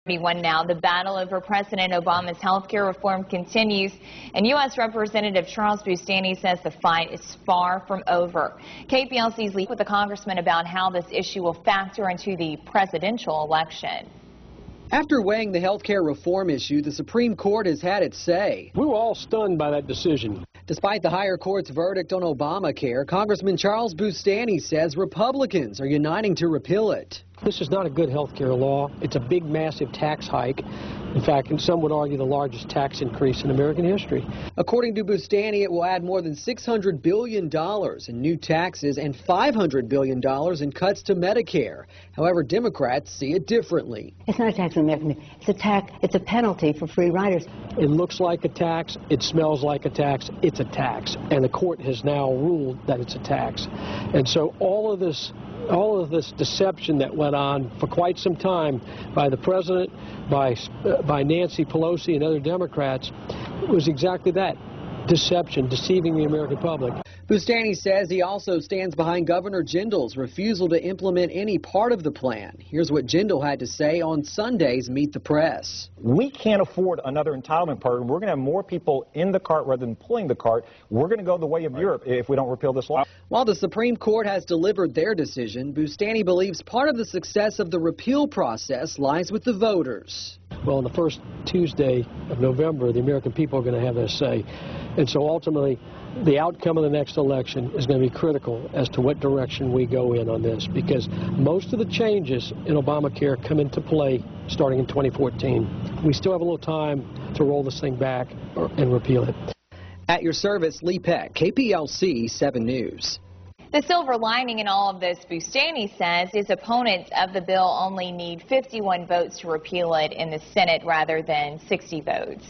Now, the battle over President Obama's health care reform continues, and U.S. Representative Charles Boustany says the fight is far from over. KPLC's lead with the congressman about how this issue will factor into the presidential election. After weighing the health care reform issue, the Supreme Court has had its say. We were all stunned by that decision. Despite the higher court's verdict on Obamacare, Congressman Charles Boustany says Republicans are uniting to repeal it. This is not a good health care law. It's a big, massive tax hike. In fact, some would argue the largest tax increase in American history. According to Boustany, it will add more than $600 billion in new taxes and $500 billion in cuts to Medicare. However, Democrats see it differently. It's not a tax on American. It's a penalty for free riders. It looks like a tax. It smells like a tax. It's a tax. And the court has now ruled that it's a tax. And so all of this deception that went on for quite some time by the president, by Nancy Pelosi and other Democrats was exactly that, deception, deceiving the American public. Boustany says he also stands behind Governor Jindal's refusal to implement any part of the plan. Here's what Jindal had to say on Sunday's Meet the Press. We can't afford another entitlement program. We're going to have more people in the cart rather than pulling the cart. We're going to go the way of Europe if we don't repeal this law. While the Supreme Court has delivered their decision, Boustany believes part of the success of the repeal process lies with the voters. Well, on the first Tuesday of November, the American people are going to have their say. And so ultimately, the outcome of the next election is going to be critical as to what direction we go in on this, because most of the changes in Obamacare come into play starting in 2014. We still have a little time to roll this thing back and repeal it. At your service, Lee Peck, KPLC 7 News. The silver lining in all of this, Boustany says, is opponents of the bill only need 51 votes to repeal it in the Senate rather than 60 votes.